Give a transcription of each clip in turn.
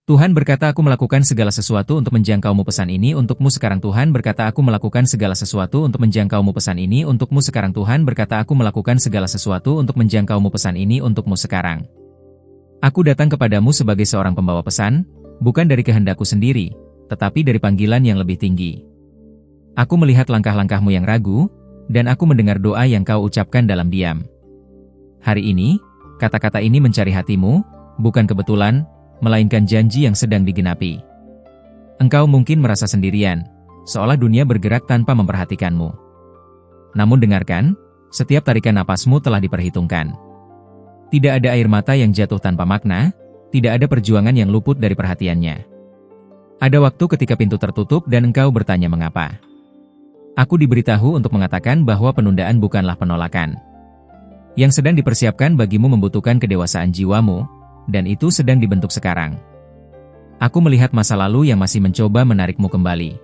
Tuhan berkata aku melakukan segala sesuatu untuk menjangkaumu pesan ini untukmu sekarang Tuhan berkata aku melakukan segala sesuatu untuk menjangkaumu pesan ini untukmu sekarang Tuhan berkata aku melakukan segala sesuatu untuk menjangkaumu pesan ini untukmu sekarang. Aku datang kepadamu sebagai seorang pembawa pesan, bukan dari kehendakku sendiri, tetapi dari panggilan yang lebih tinggi. Aku melihat langkah-langkahmu yang ragu, dan aku mendengar doa yang kau ucapkan dalam diam. Hari ini, kata-kata ini mencari hatimu, bukan kebetulan, melainkan janji yang sedang digenapi. Engkau mungkin merasa sendirian, seolah dunia bergerak tanpa memperhatikanmu. Namun dengarkan, setiap tarikan napasmu telah diperhitungkan. Tidak ada air mata yang jatuh tanpa makna, tidak ada perjuangan yang luput dari perhatiannya. Ada waktu ketika pintu tertutup dan engkau bertanya mengapa. Aku diberitahu untuk mengatakan bahwa penundaan bukanlah penolakan. Yang sedang dipersiapkan bagimu membutuhkan kedewasaan jiwamu, dan itu sedang dibentuk sekarang. Aku melihat masa lalu yang masih mencoba menarikmu kembali.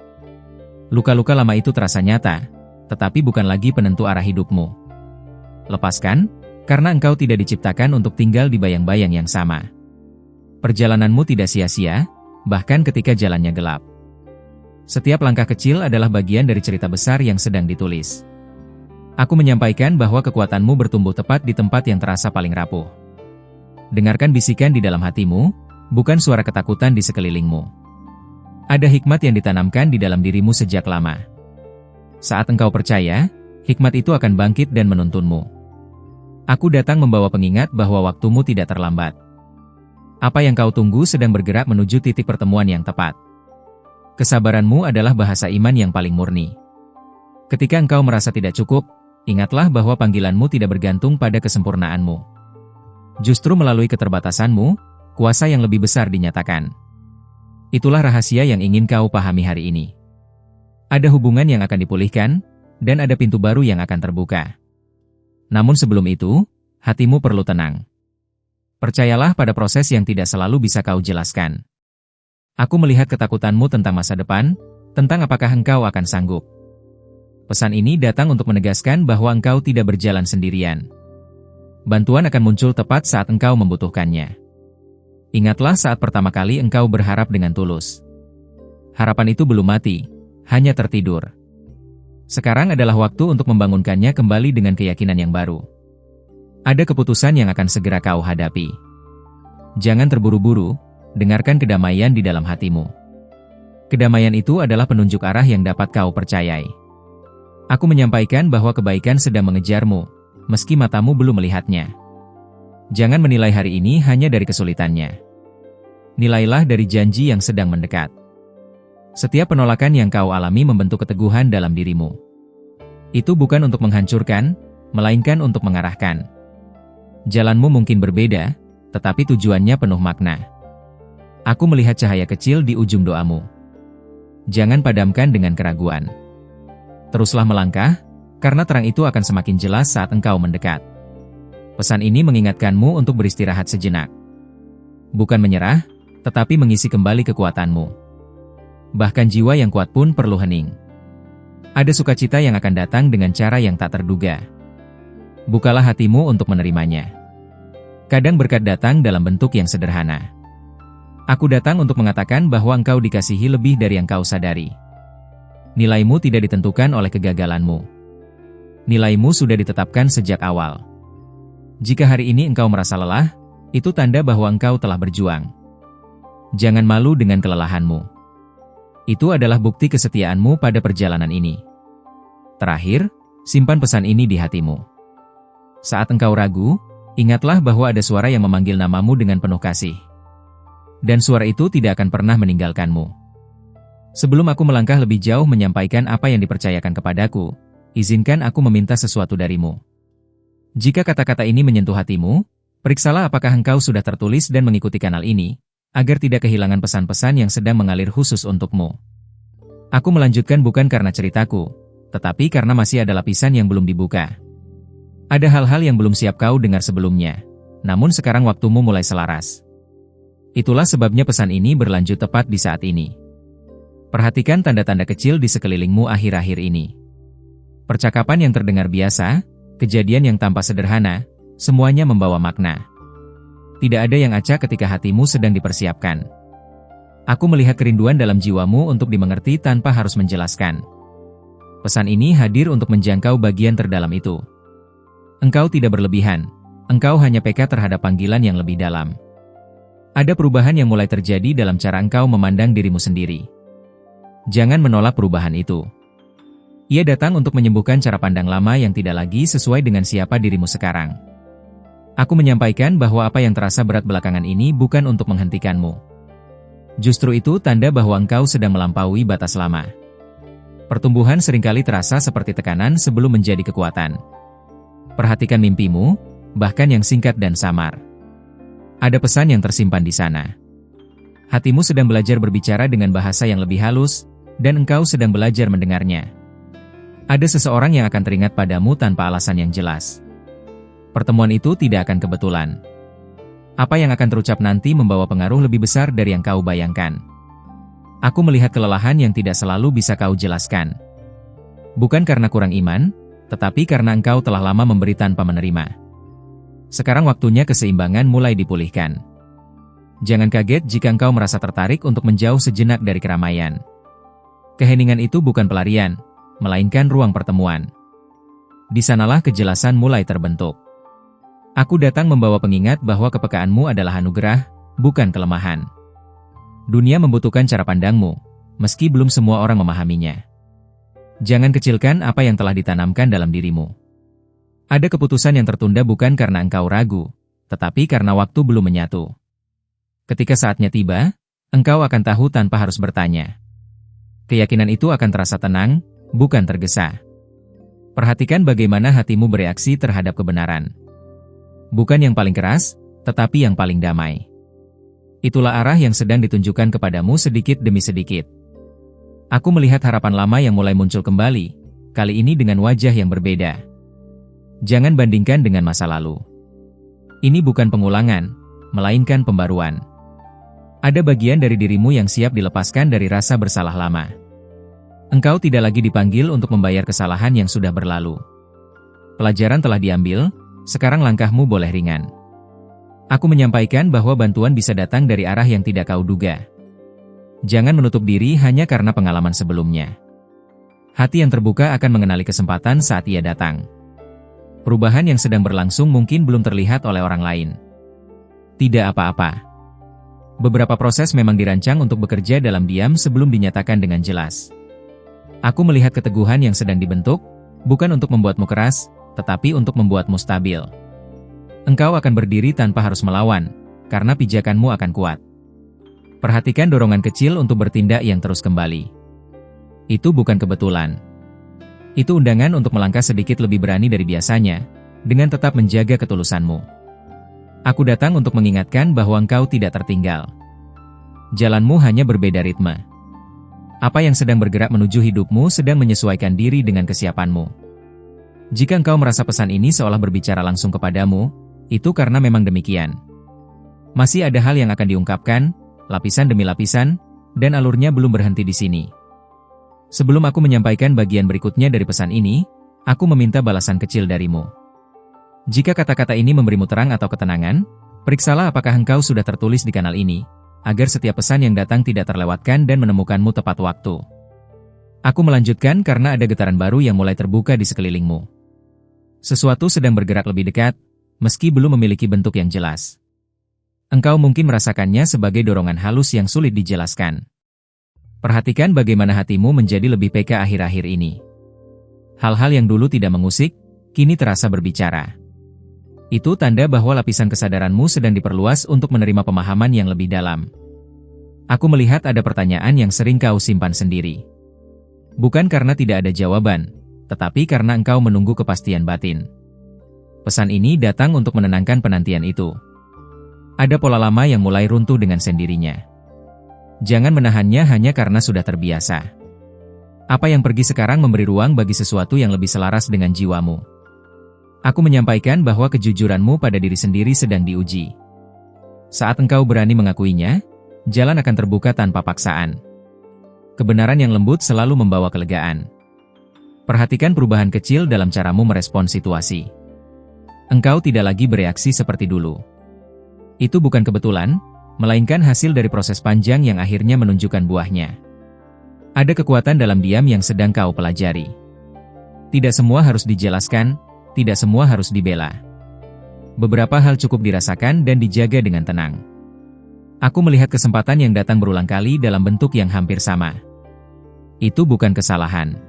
Luka-luka lama itu terasa nyata, tetapi bukan lagi penentu arah hidupmu. Lepaskan, karena engkau tidak diciptakan untuk tinggal di bayang-bayang yang sama. Perjalananmu tidak sia-sia, bahkan ketika jalannya gelap. Setiap langkah kecil adalah bagian dari cerita besar yang sedang ditulis. Aku menyampaikan bahwa kekuatanmu bertumbuh tepat di tempat yang terasa paling rapuh. Dengarkan bisikan di dalam hatimu, bukan suara ketakutan di sekelilingmu. Ada hikmat yang ditanamkan di dalam dirimu sejak lama. Saat engkau percaya, hikmat itu akan bangkit dan menuntunmu. Aku datang membawa pengingat bahwa waktumu tidak terlambat. Apa yang kau tunggu sedang bergerak menuju titik pertemuan yang tepat. Kesabaranmu adalah bahasa iman yang paling murni. Ketika engkau merasa tidak cukup, ingatlah bahwa panggilanmu tidak bergantung pada kesempurnaanmu. Justru melalui keterbatasanmu, kuasa yang lebih besar dinyatakan. Itulah rahasia yang ingin kau pahami hari ini. Ada hubungan yang akan dipulihkan, dan ada pintu baru yang akan terbuka. Namun sebelum itu, hatimu perlu tenang. Percayalah pada proses yang tidak selalu bisa kau jelaskan. Aku melihat ketakutanmu tentang masa depan, tentang apakah engkau akan sanggup. Pesan ini datang untuk menegaskan bahwa engkau tidak berjalan sendirian. Bantuan akan muncul tepat saat engkau membutuhkannya. Ingatlah saat pertama kali engkau berharap dengan tulus. Harapan itu belum mati, hanya tertidur. Sekarang adalah waktu untuk membangunkannya kembali dengan keyakinan yang baru. Ada keputusan yang akan segera kau hadapi. Jangan terburu-buru, dengarkan kedamaian di dalam hatimu. Kedamaian itu adalah penunjuk arah yang dapat kau percayai. Aku menyampaikan bahwa kebaikan sedang mengejarmu, meski matamu belum melihatnya. Jangan menilai hari ini hanya dari kesulitannya. Nilailah dari janji yang sedang mendekat. Setiap penolakan yang kau alami membentuk keteguhan dalam dirimu. Itu bukan untuk menghancurkan, melainkan untuk mengarahkan. Jalanmu mungkin berbeda, tetapi tujuannya penuh makna. Aku melihat cahaya kecil di ujung doamu. Jangan padamkan dengan keraguan. Teruslah melangkah, karena terang itu akan semakin jelas saat engkau mendekat. Pesan ini mengingatkanmu untuk beristirahat sejenak. Bukan menyerah, tetapi mengisi kembali kekuatanmu. Bahkan jiwa yang kuat pun perlu hening. Ada sukacita yang akan datang dengan cara yang tak terduga. Bukalah hatimu untuk menerimanya. Kadang berkat datang dalam bentuk yang sederhana. Aku datang untuk mengatakan bahwa engkau dikasihi lebih dari yang kau sadari. Nilaimu tidak ditentukan oleh kegagalanmu. Nilaimu sudah ditetapkan sejak awal. Jika hari ini engkau merasa lelah, itu tanda bahwa engkau telah berjuang. Jangan malu dengan kelelahanmu. Itu adalah bukti kesetiaanmu pada perjalanan ini. Terakhir, simpan pesan ini di hatimu. Saat engkau ragu, ingatlah bahwa ada suara yang memanggil namamu dengan penuh kasih. Dan suara itu tidak akan pernah meninggalkanmu. Sebelum aku melangkah lebih jauh menyampaikan apa yang dipercayakan kepadaku, izinkan aku meminta sesuatu darimu. Jika kata-kata ini menyentuh hatimu, periksalah apakah engkau sudah tertulis dan mengikuti kanal ini, agar tidak kehilangan pesan-pesan yang sedang mengalir khusus untukmu. Aku melanjutkan bukan karena ceritaku, tetapi karena masih ada lapisan yang belum dibuka. Ada hal-hal yang belum siap kau dengar sebelumnya, namun sekarang waktumu mulai selaras. Itulah sebabnya pesan ini berlanjut tepat di saat ini. Perhatikan tanda-tanda kecil di sekelilingmu akhir-akhir ini. Percakapan yang terdengar biasa, kejadian yang tampak sederhana, semuanya membawa makna. Tidak ada yang acak ketika hatimu sedang dipersiapkan. Aku melihat kerinduan dalam jiwamu untuk dimengerti tanpa harus menjelaskan. Pesan ini hadir untuk menjangkau bagian terdalam itu. Engkau tidak berlebihan. Engkau hanya peka terhadap panggilan yang lebih dalam. Ada perubahan yang mulai terjadi dalam cara engkau memandang dirimu sendiri. Jangan menolak perubahan itu. Ia datang untuk menyembuhkan cara pandang lama yang tidak lagi sesuai dengan siapa dirimu sekarang. Aku menyampaikan bahwa apa yang terasa berat belakangan ini bukan untuk menghentikanmu. Justru itu tanda bahwa engkau sedang melampaui batas lama. Pertumbuhan seringkali terasa seperti tekanan sebelum menjadi kekuatan. Perhatikan mimpimu, bahkan yang singkat dan samar. Ada pesan yang tersimpan di sana. Hatimu sedang belajar berbicara dengan bahasa yang lebih halus, dan engkau sedang belajar mendengarnya. Ada seseorang yang akan teringat padamu tanpa alasan yang jelas. Pertemuan itu tidak akan kebetulan. Apa yang akan terucap nanti membawa pengaruh lebih besar dari yang kau bayangkan. Aku melihat kelelahan yang tidak selalu bisa kau jelaskan. Bukan karena kurang iman, tetapi karena engkau telah lama memberi tanpa menerima. Sekarang waktunya keseimbangan mulai dipulihkan. Jangan kaget jika engkau merasa tertarik untuk menjauh sejenak dari keramaian. Keheningan itu bukan pelarian, melainkan ruang pertemuan. Di sanalah kejelasan mulai terbentuk. Aku datang membawa pengingat bahwa kepekaanmu adalah anugerah, bukan kelemahan. Dunia membutuhkan cara pandangmu, meski belum semua orang memahaminya. Jangan kecilkan apa yang telah ditanamkan dalam dirimu. Ada keputusan yang tertunda bukan karena engkau ragu, tetapi karena waktu belum menyatu. Ketika saatnya tiba, engkau akan tahu tanpa harus bertanya. Keyakinan itu akan terasa tenang, bukan tergesa. Perhatikan bagaimana hatimu bereaksi terhadap kebenaran. Bukan yang paling keras, tetapi yang paling damai. Itulah arah yang sedang ditunjukkan kepadamu sedikit demi sedikit. Aku melihat harapan lama yang mulai muncul kembali, kali ini dengan wajah yang berbeda. Jangan bandingkan dengan masa lalu. Ini bukan pengulangan, melainkan pembaruan. Ada bagian dari dirimu yang siap dilepaskan dari rasa bersalah lama. Engkau tidak lagi dipanggil untuk membayar kesalahan yang sudah berlalu. Pelajaran telah diambil, sekarang langkahmu boleh ringan. Aku menyampaikan bahwa bantuan bisa datang dari arah yang tidak kau duga. Jangan menutup diri hanya karena pengalaman sebelumnya. Hati yang terbuka akan mengenali kesempatan saat ia datang. Perubahan yang sedang berlangsung mungkin belum terlihat oleh orang lain. Tidak apa-apa. Beberapa proses memang dirancang untuk bekerja dalam diam sebelum dinyatakan dengan jelas. Aku melihat keteguhan yang sedang dibentuk, bukan untuk membuatmu keras, tetapi untuk membuatmu stabil. Engkau akan berdiri tanpa harus melawan, karena pijakanmu akan kuat. Perhatikan dorongan kecil untuk bertindak yang terus kembali. Itu bukan kebetulan. Itu undangan untuk melangkah sedikit lebih berani dari biasanya, dengan tetap menjaga ketulusanmu. Aku datang untuk mengingatkan bahwa engkau tidak tertinggal. Jalanmu hanya berbeda ritme. Apa yang sedang bergerak menuju hidupmu sedang menyesuaikan diri dengan kesiapanmu. Jika engkau merasa pesan ini seolah berbicara langsung kepadamu, itu karena memang demikian. Masih ada hal yang akan diungkapkan, lapisan demi lapisan, dan alurnya belum berhenti di sini. Sebelum aku menyampaikan bagian berikutnya dari pesan ini, aku meminta balasan kecil darimu. Jika kata-kata ini memberimu terang atau ketenangan, periksalah apakah engkau sudah tertulis di kanal ini, agar setiap pesan yang datang tidak terlewatkan dan menemukanmu tepat waktu. Aku melanjutkan karena ada getaran baru yang mulai terbuka di sekelilingmu. Sesuatu sedang bergerak lebih dekat, meski belum memiliki bentuk yang jelas. Engkau mungkin merasakannya sebagai dorongan halus yang sulit dijelaskan. Perhatikan bagaimana hatimu menjadi lebih peka akhir-akhir ini. Hal-hal yang dulu tidak mengusik, kini terasa berbicara. Itu tanda bahwa lapisan kesadaranmu sedang diperluas untuk menerima pemahaman yang lebih dalam. Aku melihat ada pertanyaan yang sering kau simpan sendiri. Bukan karena tidak ada jawaban, tetapi karena engkau menunggu kepastian batin. Pesan ini datang untuk menenangkan penantian itu. Ada pola lama yang mulai runtuh dengan sendirinya. Jangan menahannya hanya karena sudah terbiasa. Apa yang pergi sekarang memberi ruang bagi sesuatu yang lebih selaras dengan jiwamu. Aku menyampaikan bahwa kejujuranmu pada diri sendiri sedang diuji. Saat engkau berani mengakuinya, jalan akan terbuka tanpa paksaan. Kebenaran yang lembut selalu membawa kelegaan. Perhatikan perubahan kecil dalam caramu merespon situasi. Engkau tidak lagi bereaksi seperti dulu. Itu bukan kebetulan, melainkan hasil dari proses panjang yang akhirnya menunjukkan buahnya. Ada kekuatan dalam diam yang sedang kau pelajari. Tidak semua harus dijelaskan, tidak semua harus dibela. Beberapa hal cukup dirasakan dan dijaga dengan tenang. Aku melihat kesempatan yang datang berulang kali dalam bentuk yang hampir sama. Itu bukan kesalahan.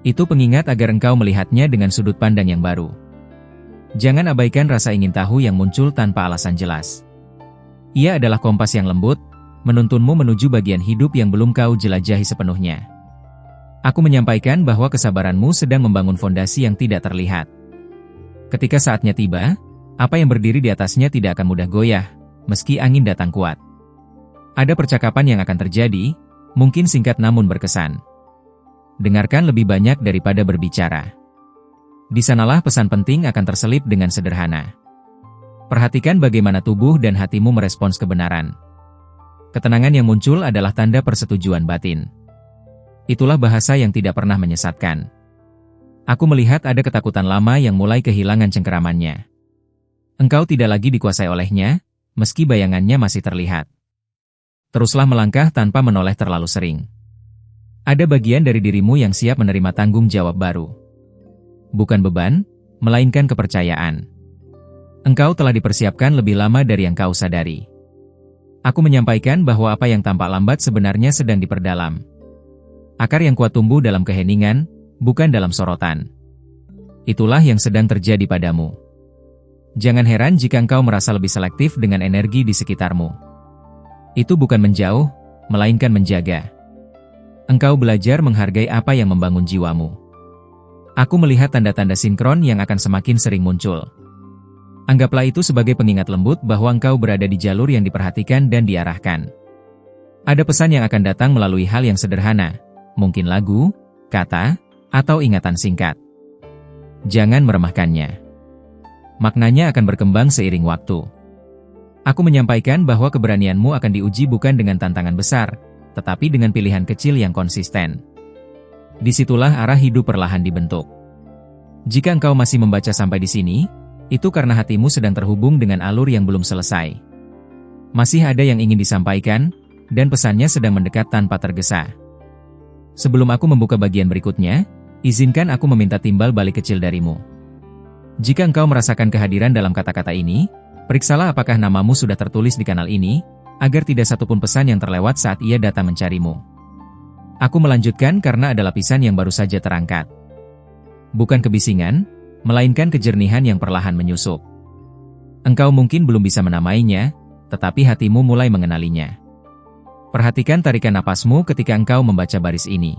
Itu pengingat agar engkau melihatnya dengan sudut pandang yang baru. Jangan abaikan rasa ingin tahu yang muncul tanpa alasan jelas. Ia adalah kompas yang lembut, menuntunmu menuju bagian hidup yang belum kau jelajahi sepenuhnya. Aku menyampaikan bahwa kesabaranmu sedang membangun fondasi yang tidak terlihat. Ketika saatnya tiba, apa yang berdiri di atasnya tidak akan mudah goyah, meski angin datang kuat. Ada percakapan yang akan terjadi, mungkin singkat namun berkesan. Dengarkan lebih banyak daripada berbicara. Di sanalah pesan penting akan terselip dengan sederhana. Perhatikan bagaimana tubuh dan hatimu merespons kebenaran. Ketenangan yang muncul adalah tanda persetujuan batin. Itulah bahasa yang tidak pernah menyesatkan. Aku melihat ada ketakutan lama yang mulai kehilangan cengkeramannya. Engkau tidak lagi dikuasai olehnya, meski bayangannya masih terlihat. Teruslah melangkah tanpa menoleh terlalu sering. Ada bagian dari dirimu yang siap menerima tanggung jawab baru. Bukan beban, melainkan kepercayaan. Engkau telah dipersiapkan lebih lama dari yang kau sadari. Aku menyampaikan bahwa apa yang tampak lambat sebenarnya sedang diperdalam. Akar yang kuat tumbuh dalam keheningan, bukan dalam sorotan. Itulah yang sedang terjadi padamu. Jangan heran jika engkau merasa lebih selektif dengan energi di sekitarmu. Itu bukan menjauh, melainkan menjaga. Engkau belajar menghargai apa yang membangun jiwamu. Aku melihat tanda-tanda sinkron yang akan semakin sering muncul. Anggaplah itu sebagai pengingat lembut bahwa engkau berada di jalur yang diperhatikan dan diarahkan. Ada pesan yang akan datang melalui hal yang sederhana, mungkin lagu, kata, atau ingatan singkat. Jangan meremehkannya. Maknanya akan berkembang seiring waktu. Aku menyampaikan bahwa keberanianmu akan diuji bukan dengan tantangan besar, tetapi dengan pilihan kecil yang konsisten. Disitulah arah hidup perlahan dibentuk. Jika engkau masih membaca sampai di sini, itu karena hatimu sedang terhubung dengan alur yang belum selesai. Masih ada yang ingin disampaikan, dan pesannya sedang mendekat tanpa tergesa. Sebelum aku membuka bagian berikutnya, izinkan aku meminta timbal balik kecil darimu. Jika engkau merasakan kehadiran dalam kata-kata ini, periksalah apakah namamu sudah tertulis di kanal ini, agar tidak satupun pesan yang terlewat saat ia datang mencarimu. Aku melanjutkan karena ada lapisan yang baru saja terangkat. Bukan kebisingan, melainkan kejernihan yang perlahan menyusup. Engkau mungkin belum bisa menamainya, tetapi hatimu mulai mengenalinya. Perhatikan tarikan napasmu ketika engkau membaca baris ini.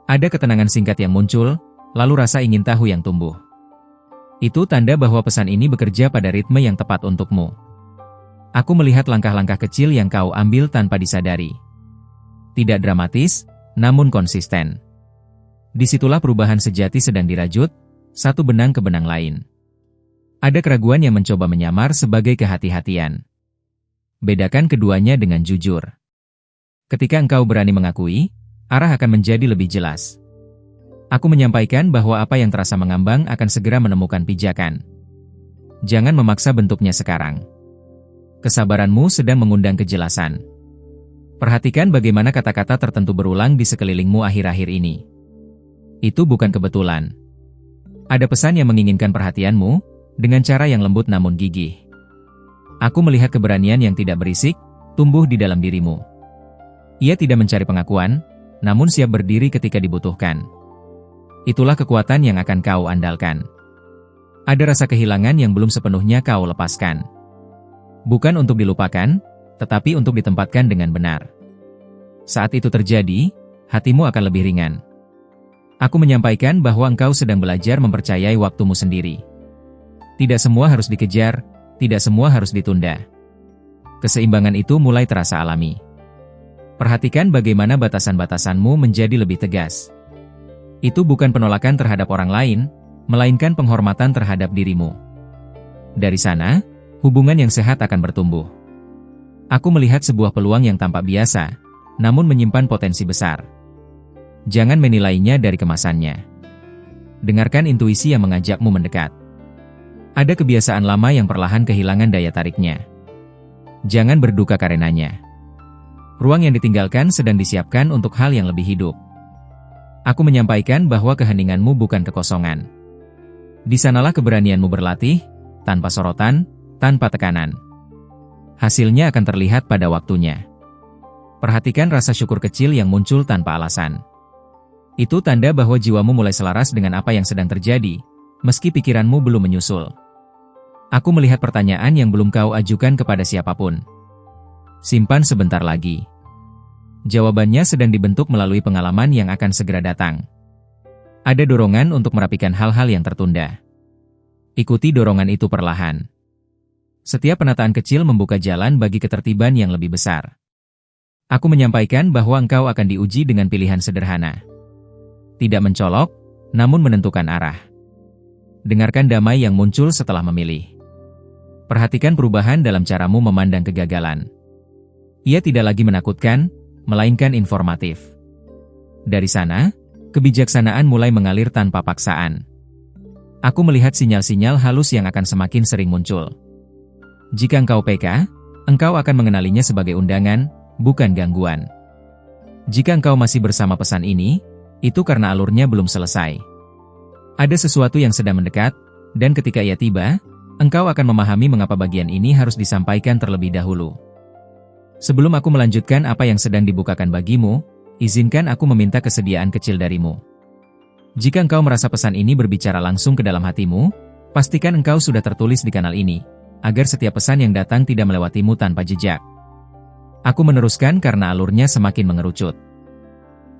Ada ketenangan singkat yang muncul, lalu rasa ingin tahu yang tumbuh. Itu tanda bahwa pesan ini bekerja pada ritme yang tepat untukmu. Aku melihat langkah-langkah kecil yang kau ambil tanpa disadari. Tidak dramatis, namun konsisten. Disitulah perubahan sejati sedang dirajut, satu benang ke benang lain. Ada keraguan yang mencoba menyamar sebagai kehati-hatian. Bedakan keduanya dengan jujur. Ketika engkau berani mengakui, arah akan menjadi lebih jelas. Aku menyampaikan bahwa apa yang terasa mengambang akan segera menemukan pijakan. Jangan memaksa bentuknya sekarang. Kesabaranmu sedang mengundang kejelasan. Perhatikan bagaimana kata-kata tertentu berulang di sekelilingmu akhir-akhir ini. Itu bukan kebetulan. Ada pesan yang menginginkan perhatianmu, dengan cara yang lembut namun gigih. Aku melihat keberanian yang tidak berisik, tumbuh di dalam dirimu. Ia tidak mencari pengakuan, namun siap berdiri ketika dibutuhkan. Itulah kekuatan yang akan kau andalkan. Ada rasa kehilangan yang belum sepenuhnya kau lepaskan. Bukan untuk dilupakan, tetapi untuk ditempatkan dengan benar. Saat itu terjadi, hatimu akan lebih ringan. Aku menyampaikan bahwa engkau sedang belajar mempercayai waktumu sendiri. Tidak semua harus dikejar, tidak semua harus ditunda. Keseimbangan itu mulai terasa alami. Perhatikan bagaimana batasan-batasanmu menjadi lebih tegas. Itu bukan penolakan terhadap orang lain, melainkan penghormatan terhadap dirimu. Dari sana, hubungan yang sehat akan bertumbuh. Aku melihat sebuah peluang yang tampak biasa, namun menyimpan potensi besar. Jangan menilainya dari kemasannya. Dengarkan intuisi yang mengajakmu mendekat. Ada kebiasaan lama yang perlahan kehilangan daya tariknya. Jangan berduka karenanya. Ruang yang ditinggalkan sedang disiapkan untuk hal yang lebih hidup. Aku menyampaikan bahwa keheninganmu bukan kekosongan. Di sanalah keberanianmu berlatih, tanpa sorotan, tanpa tekanan. Hasilnya akan terlihat pada waktunya. Perhatikan rasa syukur kecil yang muncul tanpa alasan. Itu tanda bahwa jiwamu mulai selaras dengan apa yang sedang terjadi, meski pikiranmu belum menyusul. Aku melihat pertanyaan yang belum kau ajukan kepada siapapun. Simpan sebentar lagi. Jawabannya sedang dibentuk melalui pengalaman yang akan segera datang. Ada dorongan untuk merapikan hal-hal yang tertunda. Ikuti dorongan itu perlahan. Setiap penataan kecil membuka jalan bagi ketertiban yang lebih besar. Aku menyampaikan bahwa engkau akan diuji dengan pilihan sederhana. Tidak mencolok, namun menentukan arah. Dengarkan damai yang muncul setelah memilih. Perhatikan perubahan dalam caramu memandang kegagalan. Ia tidak lagi menakutkan, melainkan informatif. Dari sana, kebijaksanaan mulai mengalir tanpa paksaan. Aku melihat sinyal-sinyal halus yang akan semakin sering muncul. Jika engkau peka, engkau akan mengenalinya sebagai undangan, bukan gangguan. Jika engkau masih bersama pesan ini, itu karena alurnya belum selesai. Ada sesuatu yang sedang mendekat, dan ketika ia tiba, engkau akan memahami mengapa bagian ini harus disampaikan terlebih dahulu. Sebelum aku melanjutkan apa yang sedang dibukakan bagimu, izinkan aku meminta kesediaan kecil darimu. Jika engkau merasa pesan ini berbicara langsung ke dalam hatimu, pastikan engkau sudah tertulis di kanal ini, agar setiap pesan yang datang tidak melewatimu tanpa jejak. Aku meneruskan karena alurnya semakin mengerucut.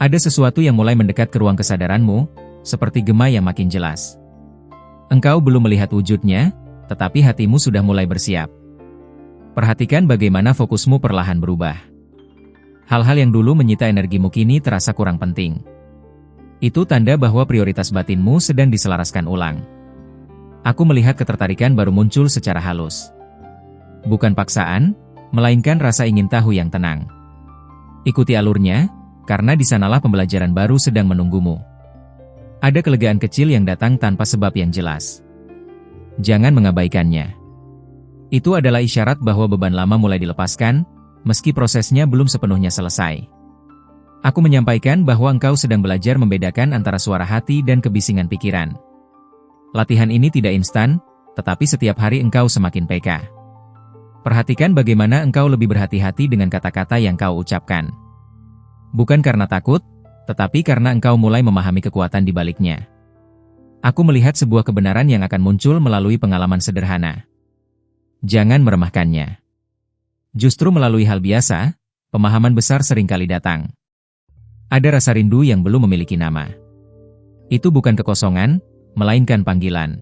Ada sesuatu yang mulai mendekat ke ruang kesadaranmu, seperti gema yang makin jelas. Engkau belum melihat wujudnya, tetapi hatimu sudah mulai bersiap. Perhatikan bagaimana fokusmu perlahan berubah. Hal-hal yang dulu menyita energimu kini terasa kurang penting. Itu tanda bahwa prioritas batinmu sedang diselaraskan ulang. Aku melihat ketertarikan baru muncul secara halus. Bukan paksaan, melainkan rasa ingin tahu yang tenang. Ikuti alurnya, karena di sanalah pembelajaran baru sedang menunggumu. Ada kelegaan kecil yang datang tanpa sebab yang jelas. Jangan mengabaikannya. Itu adalah isyarat bahwa beban lama mulai dilepaskan, meski prosesnya belum sepenuhnya selesai. Aku menyampaikan bahwa engkau sedang belajar membedakan antara suara hati dan kebisingan pikiran. Latihan ini tidak instan, tetapi setiap hari engkau semakin peka. Perhatikan bagaimana engkau lebih berhati-hati dengan kata-kata yang kau ucapkan. Bukan karena takut, tetapi karena engkau mulai memahami kekuatan di baliknya. Aku melihat sebuah kebenaran yang akan muncul melalui pengalaman sederhana. Jangan meremehkannya. Justru melalui hal biasa, pemahaman besar seringkali datang. Ada rasa rindu yang belum memiliki nama. Itu bukan kekosongan, melainkan panggilan.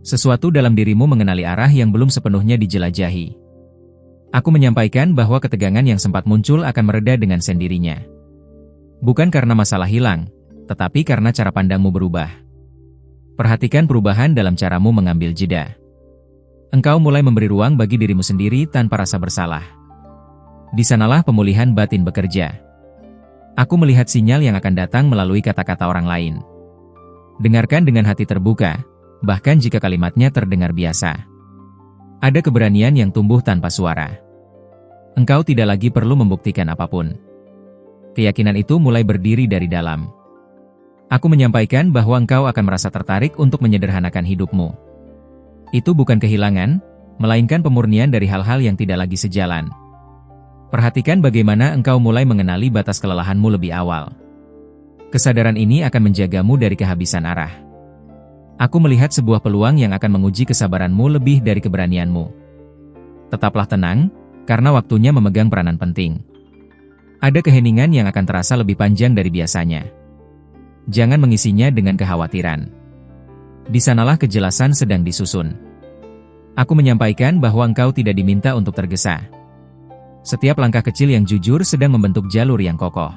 Sesuatu dalam dirimu mengenali arah yang belum sepenuhnya dijelajahi. Aku menyampaikan bahwa ketegangan yang sempat muncul akan mereda dengan sendirinya. Bukan karena masalah hilang, tetapi karena cara pandangmu berubah. Perhatikan perubahan dalam caramu mengambil jeda. Engkau mulai memberi ruang bagi dirimu sendiri tanpa rasa bersalah. Di sanalah pemulihan batin bekerja. Aku melihat sinyal yang akan datang melalui kata-kata orang lain. Dengarkan dengan hati terbuka, bahkan jika kalimatnya terdengar biasa. Ada keberanian yang tumbuh tanpa suara. Engkau tidak lagi perlu membuktikan apapun. Keyakinan itu mulai berdiri dari dalam. Aku menyampaikan bahwa engkau akan merasa tertarik untuk menyederhanakan hidupmu. Itu bukan kehilangan, melainkan pemurnian dari hal-hal yang tidak lagi sejalan. Perhatikan bagaimana engkau mulai mengenali batas kelelahanmu lebih awal. Kesadaran ini akan menjagamu dari kehabisan arah. Aku melihat sebuah peluang yang akan menguji kesabaranmu lebih dari keberanianmu. Tetaplah tenang, karena waktunya memegang peranan penting. Ada keheningan yang akan terasa lebih panjang dari biasanya. Jangan mengisinya dengan kekhawatiran. Di sanalah kejelasan sedang disusun. Aku menyampaikan bahwa engkau tidak diminta untuk tergesa. Setiap langkah kecil yang jujur sedang membentuk jalur yang kokoh.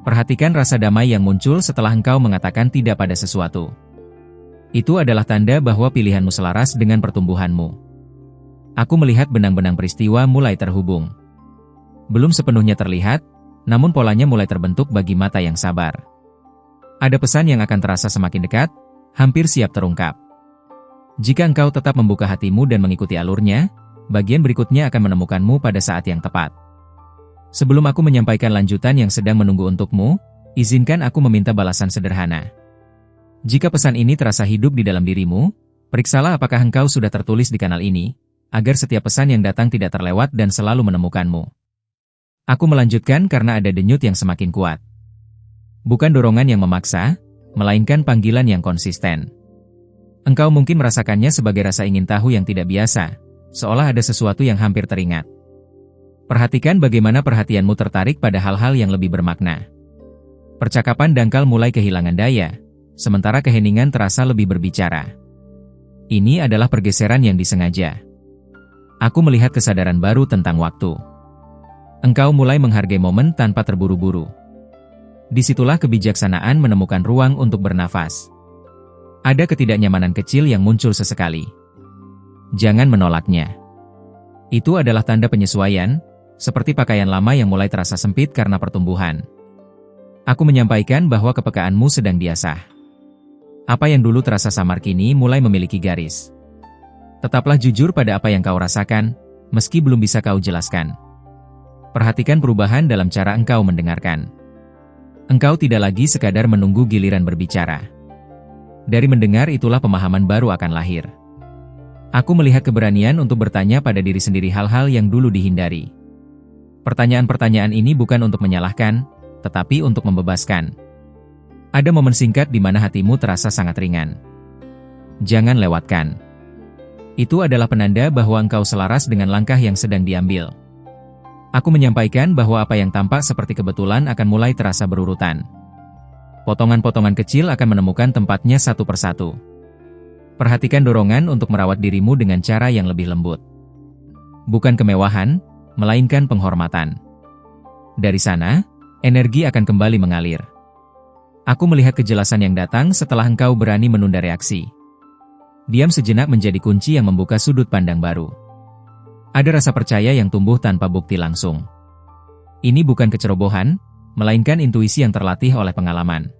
Perhatikan rasa damai yang muncul setelah engkau mengatakan tidak pada sesuatu. Itu adalah tanda bahwa pilihanmu selaras dengan pertumbuhanmu. Aku melihat benang-benang peristiwa mulai terhubung. Belum sepenuhnya terlihat, namun polanya mulai terbentuk bagi mata yang sabar. Ada pesan yang akan terasa semakin dekat, hampir siap terungkap. Jika engkau tetap membuka hatimu dan mengikuti alurnya, bagian berikutnya akan menemukanmu pada saat yang tepat. Sebelum aku menyampaikan lanjutan yang sedang menunggu untukmu, izinkan aku meminta balasan sederhana. Jika pesan ini terasa hidup di dalam dirimu, periksalah apakah engkau sudah tertulis di kanal ini, agar setiap pesan yang datang tidak terlewat dan selalu menemukanmu. Aku melanjutkan karena ada denyut yang semakin kuat. Bukan dorongan yang memaksa, melainkan panggilan yang konsisten. Engkau mungkin merasakannya sebagai rasa ingin tahu yang tidak biasa, seolah ada sesuatu yang hampir teringat. Perhatikan bagaimana perhatianmu tertarik pada hal-hal yang lebih bermakna. Percakapan dangkal mulai kehilangan daya, sementara keheningan terasa lebih berbicara. Ini adalah pergeseran yang disengaja. Aku melihat kesadaran baru tentang waktu. Engkau mulai menghargai momen tanpa terburu-buru. Disitulah kebijaksanaan menemukan ruang untuk bernafas. Ada ketidaknyamanan kecil yang muncul sesekali. Jangan menolaknya. Itu adalah tanda penyesuaian, seperti pakaian lama yang mulai terasa sempit karena pertumbuhan. Aku menyampaikan bahwa kepekaanmu sedang diasah. Apa yang dulu terasa samar kini mulai memiliki garis. Tetaplah jujur pada apa yang kau rasakan, meski belum bisa kau jelaskan. Perhatikan perubahan dalam cara engkau mendengarkan. Engkau tidak lagi sekadar menunggu giliran berbicara. Dari mendengar itulah pemahaman baru akan lahir. Aku melihat keberanian untuk bertanya pada diri sendiri hal-hal yang dulu dihindari. Pertanyaan-pertanyaan ini bukan untuk menyalahkan, tetapi untuk membebaskan. Ada momen singkat di mana hatimu terasa sangat ringan. Jangan lewatkan. Itu adalah penanda bahwa engkau selaras dengan langkah yang sedang diambil. Aku menyampaikan bahwa apa yang tampak seperti kebetulan akan mulai terasa berurutan. Potongan-potongan kecil akan menemukan tempatnya satu persatu. Perhatikan dorongan untuk merawat dirimu dengan cara yang lebih lembut. Bukan kemewahan, melainkan penghormatan. Dari sana, energi akan kembali mengalir. Aku melihat kejelasan yang datang setelah engkau berani menunda reaksi. Diam sejenak menjadi kunci yang membuka sudut pandang baru. Ada rasa percaya yang tumbuh tanpa bukti langsung. Ini bukan kecerobohan, melainkan intuisi yang terlatih oleh pengalaman.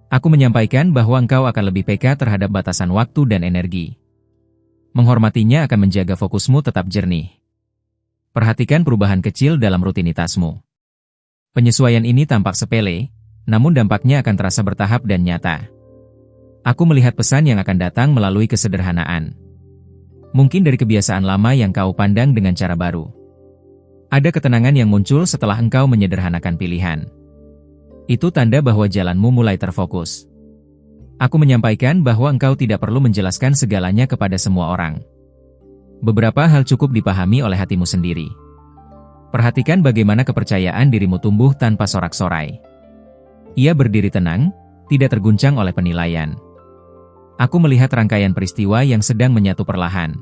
Aku menyampaikan bahwa engkau akan lebih peka terhadap batasan waktu dan energi. Menghormatinya akan menjaga fokusmu tetap jernih. Perhatikan perubahan kecil dalam rutinitasmu. Penyesuaian ini tampak sepele, namun dampaknya akan terasa bertahap dan nyata. Aku melihat pesan yang akan datang melalui kesederhanaan. Mungkin dari kebiasaan lama yang kau pandang dengan cara baru. Ada ketenangan yang muncul setelah engkau menyederhanakan pilihan. Itu tanda bahwa jalanmu mulai terfokus. Aku menyampaikan bahwa engkau tidak perlu menjelaskan segalanya kepada semua orang. Beberapa hal cukup dipahami oleh hatimu sendiri. Perhatikan bagaimana kepercayaan dirimu tumbuh tanpa sorak-sorai. Ia berdiri tenang, tidak terguncang oleh penilaian. Aku melihat rangkaian peristiwa yang sedang menyatu perlahan.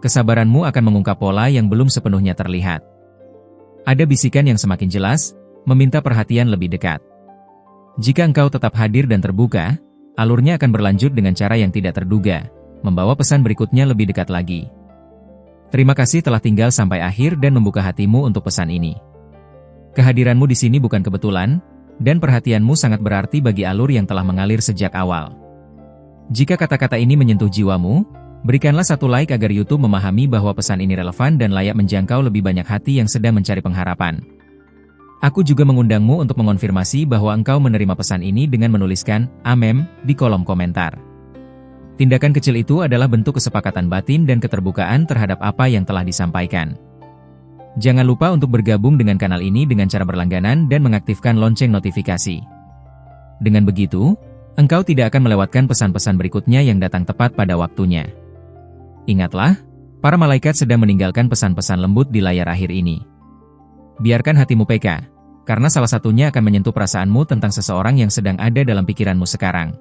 Kesabaranmu akan mengungkap pola yang belum sepenuhnya terlihat. Ada bisikan yang semakin jelas, meminta perhatian lebih dekat. Jika engkau tetap hadir dan terbuka, alurnya akan berlanjut dengan cara yang tidak terduga, membawa pesan berikutnya lebih dekat lagi. Terima kasih telah tinggal sampai akhir dan membuka hatimu untuk pesan ini. Kehadiranmu di sini bukan kebetulan, dan perhatianmu sangat berarti bagi alur yang telah mengalir sejak awal. Jika kata-kata ini menyentuh jiwamu, berikanlah satu like agar YouTube memahami bahwa pesan ini relevan dan layak menjangkau lebih banyak hati yang sedang mencari pengharapan. Aku juga mengundangmu untuk mengonfirmasi bahwa engkau menerima pesan ini dengan menuliskan "Amen" di kolom komentar. Tindakan kecil itu adalah bentuk kesepakatan batin dan keterbukaan terhadap apa yang telah disampaikan. Jangan lupa untuk bergabung dengan kanal ini dengan cara berlangganan dan mengaktifkan lonceng notifikasi. Dengan begitu, engkau tidak akan melewatkan pesan-pesan berikutnya yang datang tepat pada waktunya. Ingatlah, para malaikat sedang meninggalkan pesan-pesan lembut di layar akhir ini. Biarkan hatimu peka, karena salah satunya akan menyentuh perasaanmu tentang seseorang yang sedang ada dalam pikiranmu sekarang.